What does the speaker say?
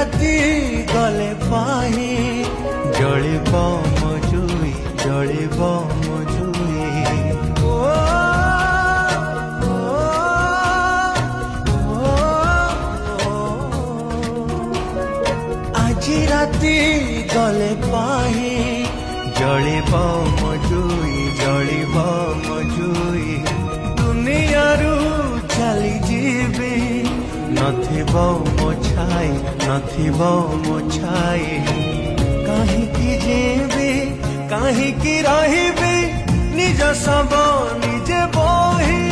राति गले पाही जलिब मजुई जलिब मजुई आज राति गले पाही जलिब मजुई जलिब मजुई दुनियारू चली जीवी नथिब मो छाई नथिब मो छाई काहीकि जीवी काहीकि रहिबी निज सब निजे बोही